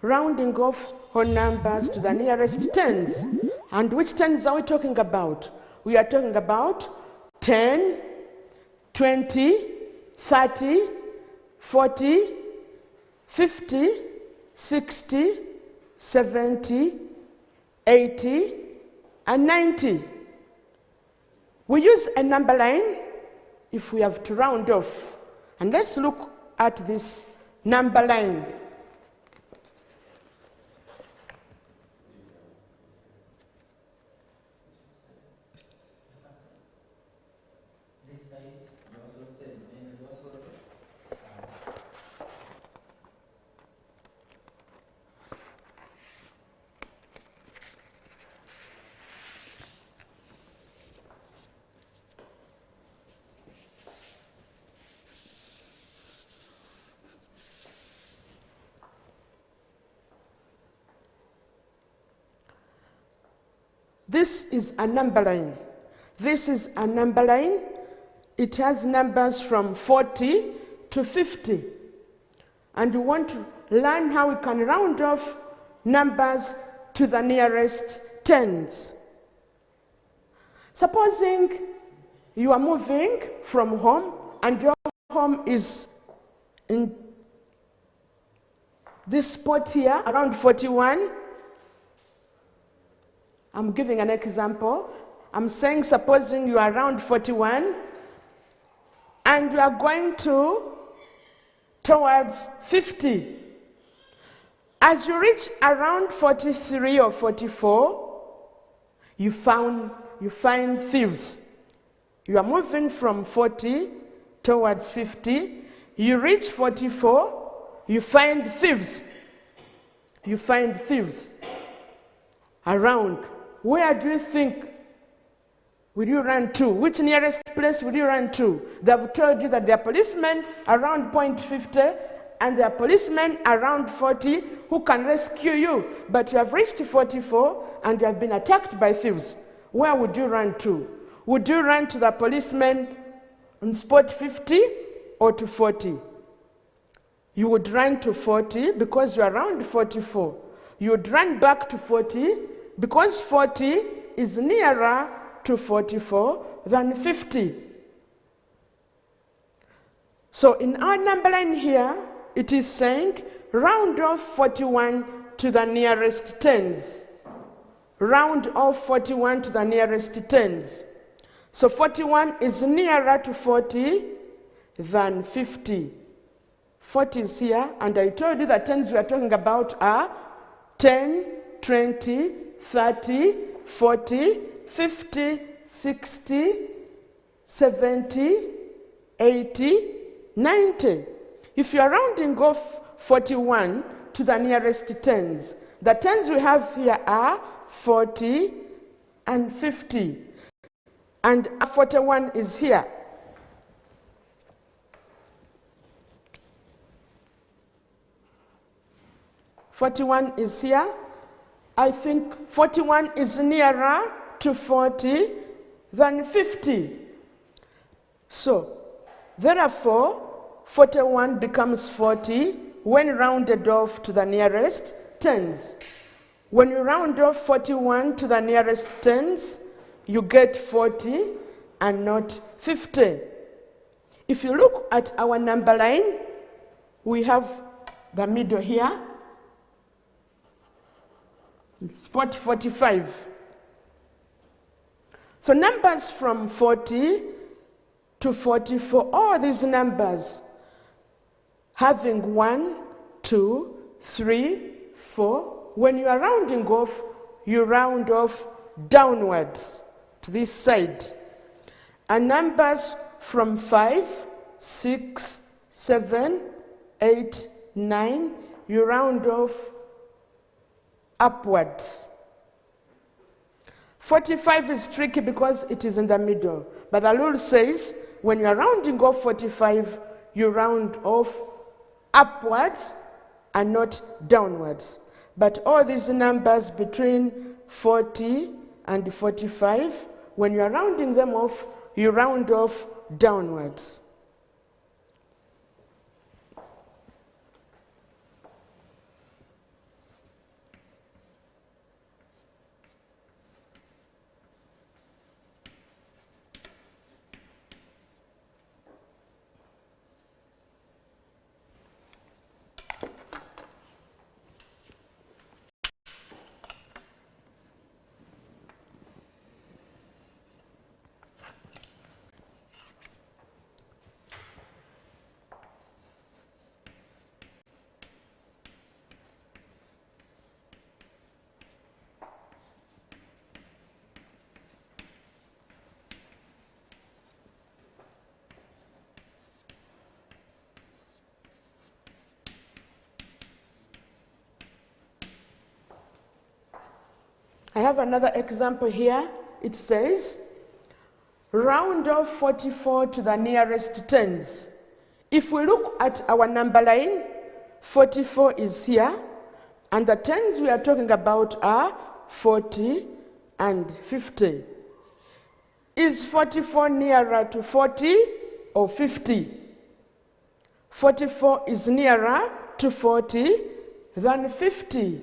Rounding off whole numbers to the nearest tens. And which tens are we talking about? We are talking about 10, 20, 30, 40, 50, 60, 70, 80, and 90. We use a number line if we have to round off. And let's look at this number line. This is a number line. This is a number line. It has numbers from 40 to 50. And we want to learn how we can round off numbers to the nearest tens. Supposing you are moving from home and your home is in this spot here, around 41. I'm giving an example. I'm saying supposing you are around 41 and you are going towards 50. As you reach around 43 or 44, you find thieves. You are moving from 40 towards 50. You reach 44, you find thieves. You find thieves around. Where do you think will you run to? Which nearest place will you run to? They have told you that there are policemen around point 50 and there are policemen around 40 who can rescue you. But you have reached 44 and you have been attacked by thieves. Where would you run to? Would you run to the policemen on spot 50 or to 40? You would run to 40 because you're around 44. You would run back to 40 because 40 is nearer to 44 than 50. So in our number line here, it is saying round off 41 to the nearest tens. Round off 41 to the nearest tens. So 41 is nearer to 40 than 50. 40 is here, and I told you the tens we are talking about are 10, 20, 30, 40, 50, 60, 70, 80, 90. If you are rounding off 41 to the nearest tens, the tens we have here are 40 and 50. And 41 is here. $41 is here. I think 41 is nearer to 40 than 50. So, therefore, 41 becomes 40 when rounded off to the nearest tens. When you round off 41 to the nearest tens, you get 40 and not 50. If you look at our number line, we have the middle here. Spot 45. So numbers from 40 to 44, all these numbers having 1, 2, 3, 4. When you are rounding off, you round off downwards to this side. And numbers from 5, 6, 7, 8, 9, you round off upwards. 45 is tricky because it is in the middle. But the rule says when you are rounding off 45, you round off upwards and not downwards. But all these numbers between 40 and 45, when you are rounding them off, you round off downwards. have another example here. It says, round off 44 to the nearest tens. If we look at our number line, 44 is here, and the tens we are talking about are 40 and 50. Is 44 nearer to 40 or 50? 44 is nearer to 40 than 50,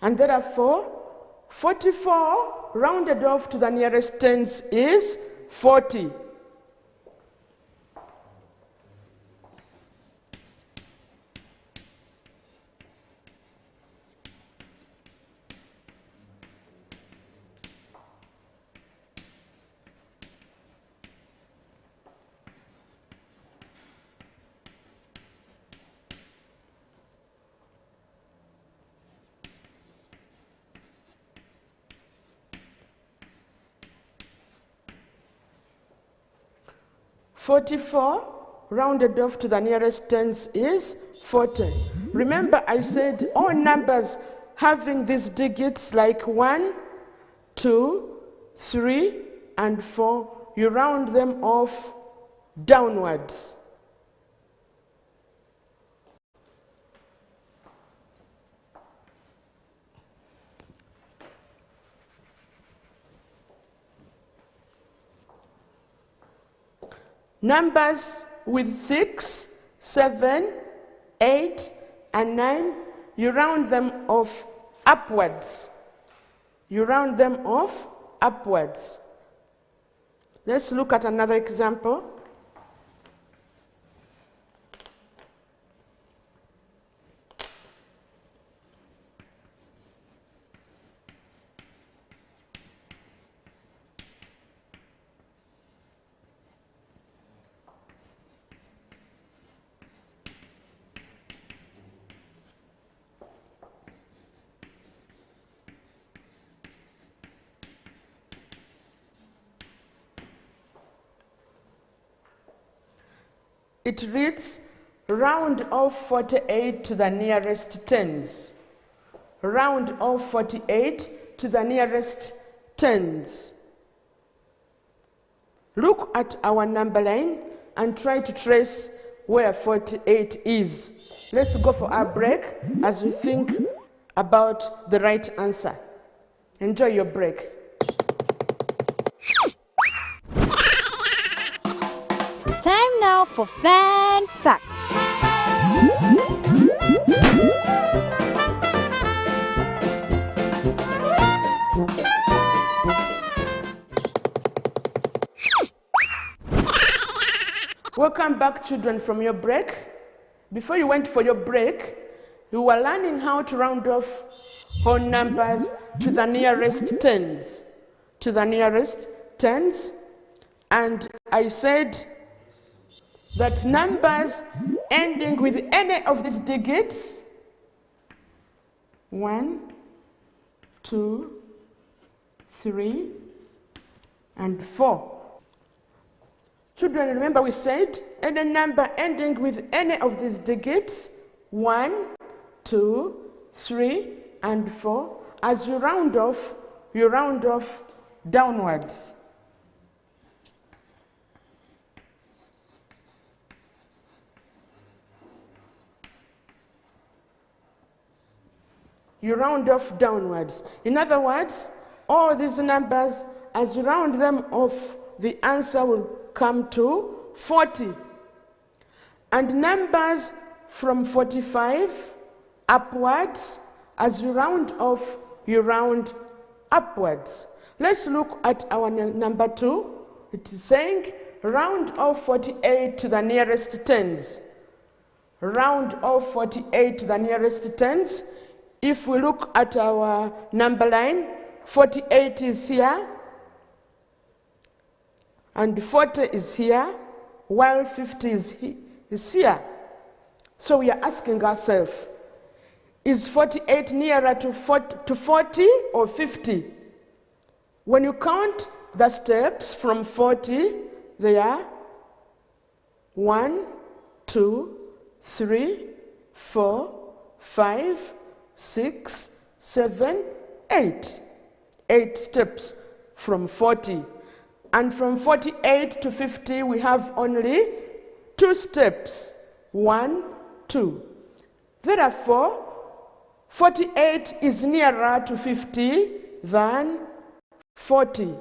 and therefore 44 rounded off to the nearest tens is 40. "44 rounded off to the nearest tens is 40. Remember I said all numbers having these digits like 1, 2, 3, and 4, you round them off downwards. Numbers with 6, 7, 8, and 9, you round them off upwards. You round them off upwards. Let's look at another example. It reads, round off 48 to the nearest tens. Round off 48 to the nearest tens. Look at our number line and try to trace where 48 is. Let's go for our break as we think about the right answer. Enjoy your break. Time now for Fun Fact. Welcome back, children, from your break. Before you went for your break, you were learning how to round off whole numbers to the nearest tens. To the nearest tens. And I said that numbers ending with any of these digits, 1, 2, 3, and 4. Children, remember we said any number ending with any of these digits, 1, 2, 3, and 4, as you round off downwards. You round off downwards. In other words, all these numbers, as you round them off, the answer will come to 40. And numbers from 45 upwards, as you round off, you round upwards. Let's look at our number 2. It is saying, round off 48 to the nearest tens. Round off 48 to the nearest tens. If we look at our number line, 48 is here, and 40 is here, while 50 is here. So we are asking ourselves, is 48 nearer to 40 or 50? When you count the steps from 40, they are 1, 2, 3, 4, 5, 6, 7, 8. 8 steps from 40. And from 48 to 50, we have only 2 steps. 1, 2. Therefore, 48 is nearer to 50 than 40.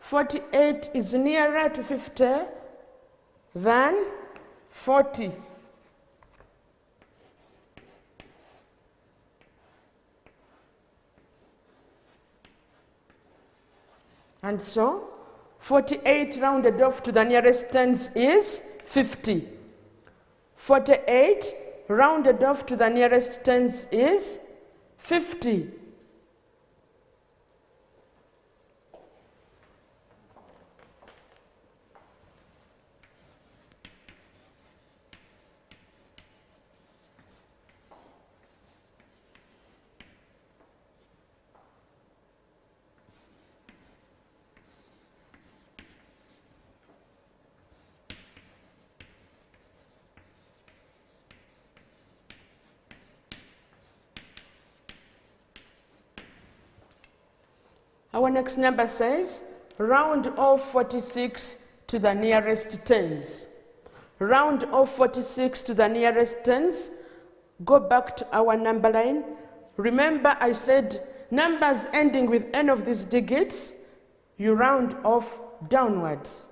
"48 is nearer to 50 than 40. And so, 48 rounded off to the nearest tens is 50. 48 rounded off to the nearest tens is 50. Our next number says, round off 46 to the nearest tens. Round off 46 to the nearest tens. Go back to our number line. Remember I said numbers ending with any of these digits, you round off downwards.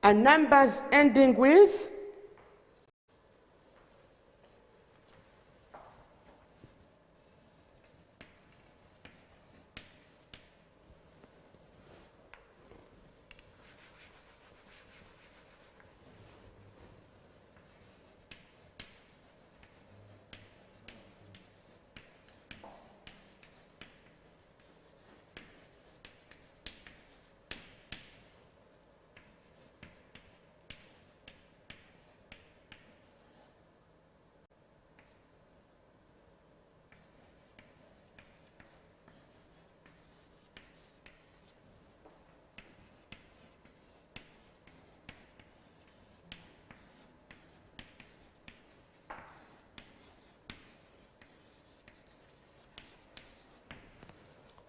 And numbers ending with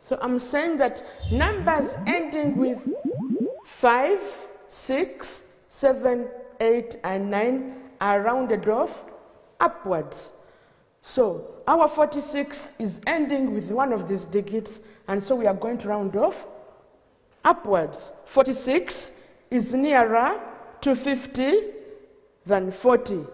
So I'm saying that numbers ending with 5, 6, 7, 8, and 9 are rounded off upwards. So our 46 is ending with one of these digits, and so we are going to round off upwards. 46 is nearer to 50 than 40.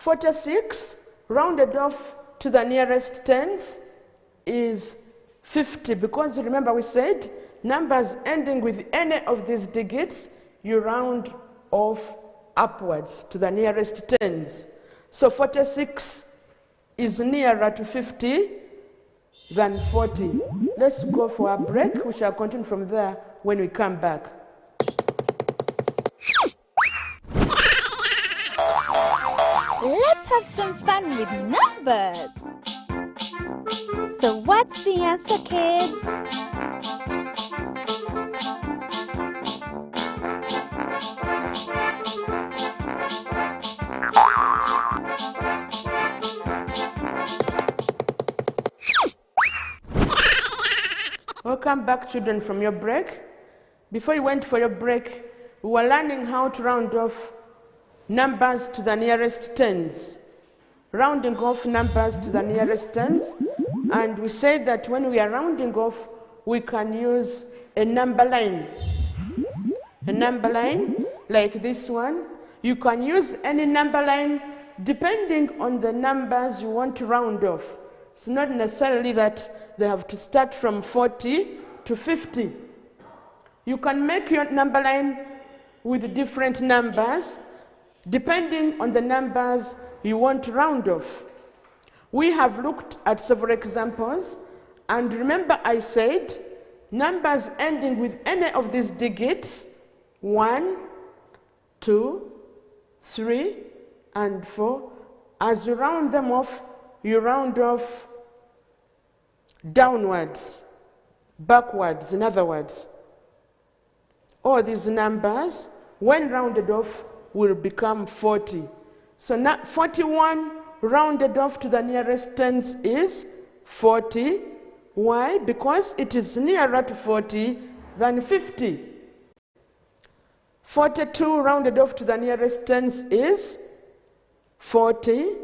"46 rounded off to the nearest tens is 50, because remember we said numbers ending with any of these digits, you round off upwards to the nearest tens. So 46 is nearer to 50 than 40. Let's go for a break. We shall continue from there when we come back. Let's have some fun with numbers. So what's the answer, kids? Welcome back, children, from your break. Before you went for your break, we were learning how to round off numbers to the nearest tens. Rounding off numbers to the nearest tens. And we said that when we are rounding off, we can use a number line. A number line like this one. You can use any number line depending on the numbers you want to round off. It's not necessarily that they have to start from 40 to 50. You can make your number line with different numbers depending on the numbers you want to round off. We have looked at several examples, and remember I said numbers ending with any of these digits, 1, 2, 3, and 4, as you round them off, you round off downwards, backwards, in other words. All these numbers, when rounded off, will become 40. So now 41 rounded off to the nearest tens is 40. Why? Because it is nearer to 40 than 50. 42 rounded off to the nearest tens is 40.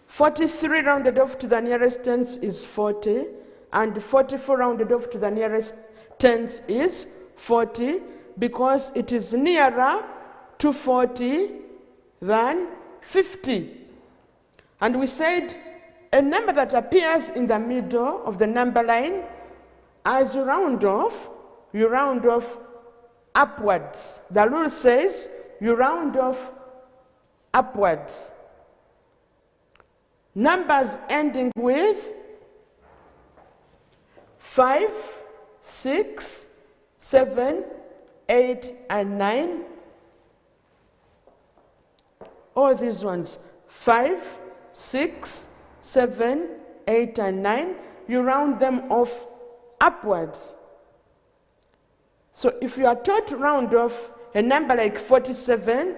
43 rounded off to the nearest tens is 40. And 44 rounded off to the nearest tens is 40, because it is nearer to 40 than 50. And we said a number that appears in the middle of the number line, as you round off upwards. The rule says you round off upwards. Numbers ending with 5, 6, 7, 8, and 9. All these ones, 5, 6, 7, 8, and 9, you round them off upwards. So if you are taught to round off a number like 47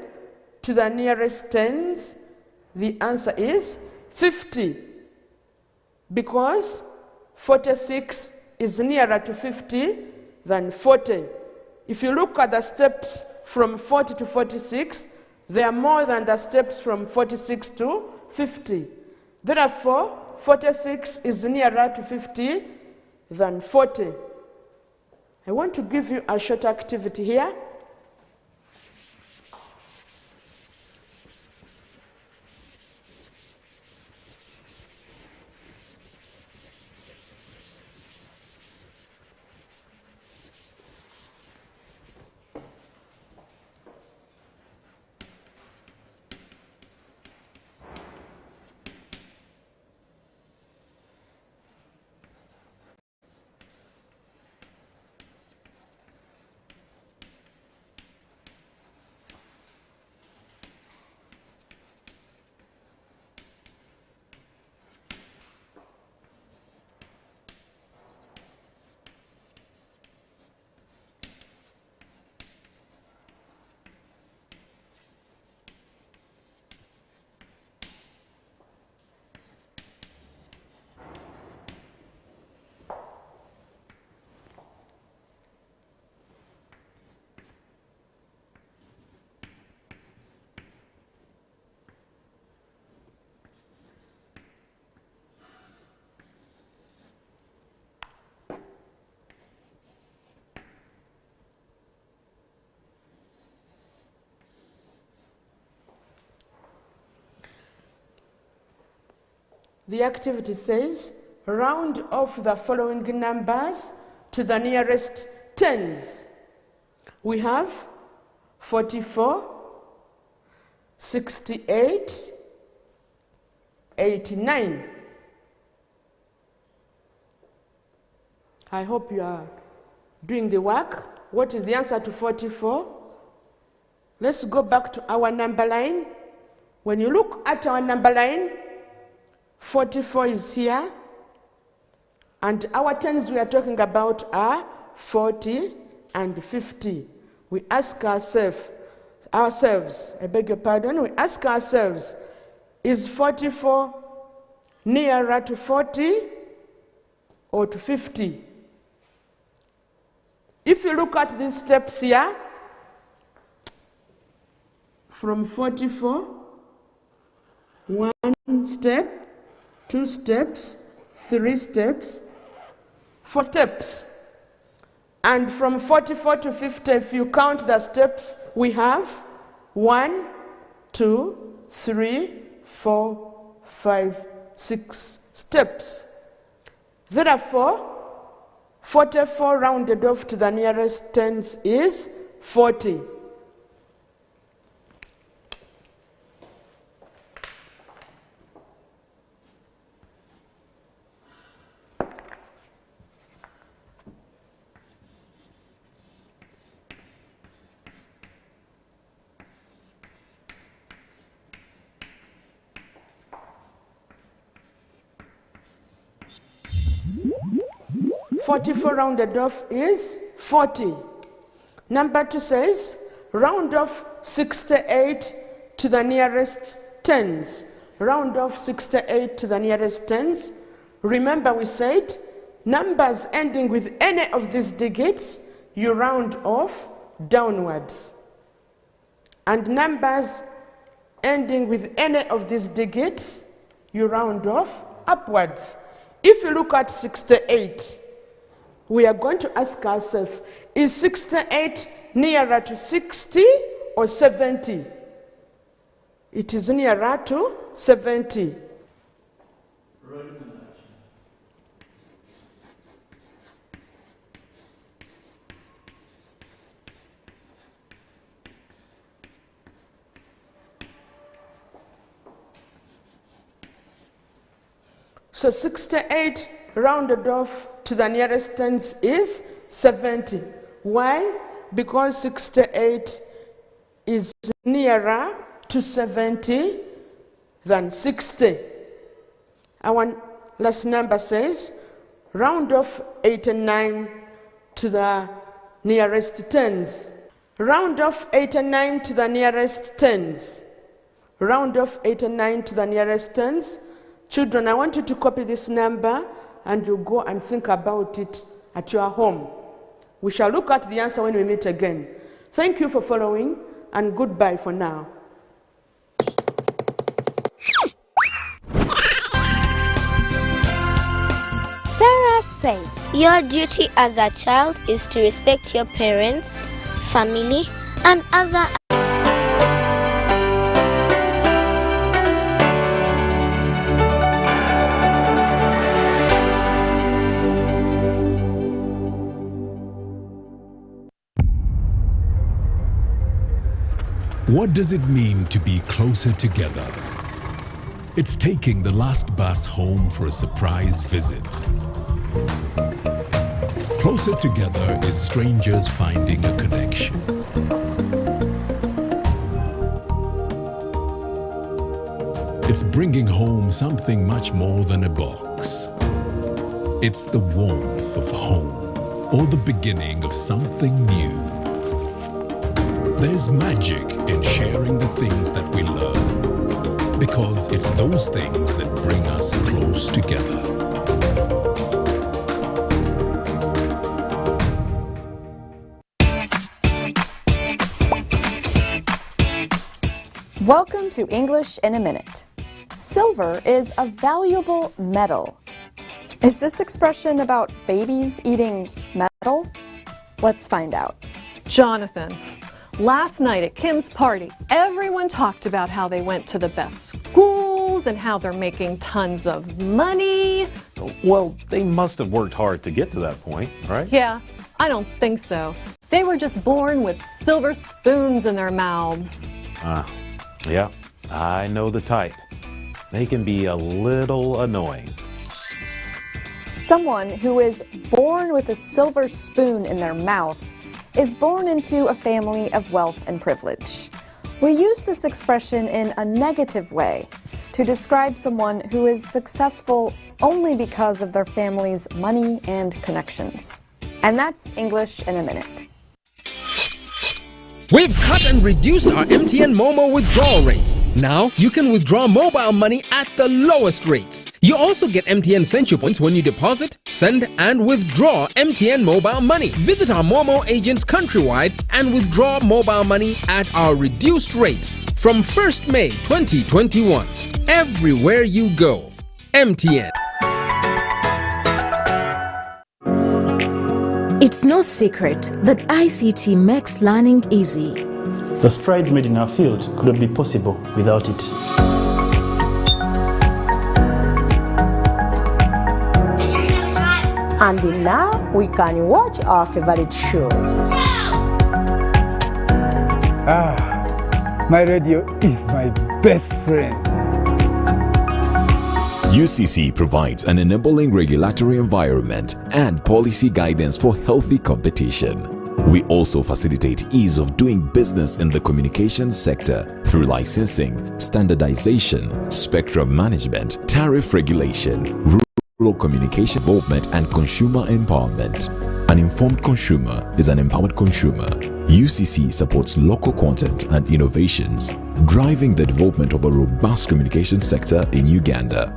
to the nearest tens, the answer is 50, because 46 is nearer to 50 than 40. If you look at the steps from 40 to 46, they are more than the steps from 46 to 50. Therefore, 46 is nearer to 50 than 40. I want to give you a short activity here. The activity says, round off the following numbers to the nearest tens. We have 44, 68, 89. I hope you are doing the work. What is the answer to 44? Let's go back to our number line. When you look at our number line, 44 is here, and our tens we are talking about are 40 and 50. We ask ourselves, we ask ourselves, is 44 nearer to 40 or to 50? If you look at these steps here, from 44, 1 step, 2 steps, 3 steps, 4 steps. And from 44 to 50, if you count the steps, we have 1, 2, 3, 4, 5, 6 steps. Therefore, 44 rounded off to the nearest tens is 40. "44 rounded off is 40. Number 2 says, round off 68 to the nearest tens. Round off 68 to the nearest tens. Remember we said, numbers ending with any of these digits, you round off downwards. And numbers ending with any of these digits, you round off upwards. If you look at 68, we are going to ask ourselves, is 68 nearer to 60 or 70? It is nearer to 70. So 68 rounded off to the nearest tens is 70. Why? Because 68 is nearer to 70 than 60. Our last number says, round off 89 to the nearest tens. Round off 89 to the nearest tens. Round off 89 to the nearest tens. Children, I want you to copy this number and you go and think about it at your home. We shall look at the answer when we meet again. Thank you for following, and goodbye for now. Sarah says, your duty as a child is to respect your parents, family, and other. What does it mean to be closer together? It's taking the last bus home for a surprise visit. Closer together is strangers finding a connection. It's bringing home something much more than a box. It's the warmth of home, or the beginning of something new. There's magic in sharing the things that we love, because it's those things that bring us close together. Welcome to English in a Minute. Silver is a valuable metal. Is this expression about babies eating metal? Let's find out. Jonathan, last night at Kim's party, everyone talked about how they went to the best schools and how they're making tons of money. Well, they must have worked hard to get to that point, right? Yeah, I don't think so. They were just born with silver spoons in their mouths. Yeah, I know the type. They can be a little annoying. Someone who is born with a silver spoon in their mouth is born into a family of wealth and privilege. We use this expression in a negative way to describe someone who is successful only because of their family's money and connections. And that's English in a Minute. We've cut and reduced our MTN Momo withdrawal rates. Now you can withdraw mobile money at the lowest rates. You also get MTN Central Points when you deposit, send, and withdraw MTN mobile money. Visit our Momo agents countrywide and withdraw mobile money at our reduced rates from 1st May 2021. Everywhere you go. MTN. It's no secret that ICT makes learning easy. The strides made in our field couldn't be possible without it. And now we can watch our favorite show. My radio is my best friend. UCC provides an enabling regulatory environment and policy guidance for healthy competition. We also facilitate ease of doing business in the communications sector through licensing, standardization, spectrum management, tariff regulation, rural communication development, and consumer empowerment. An informed consumer is an empowered consumer. UCC supports local content and innovations, driving the development of a robust communication sector in Uganda.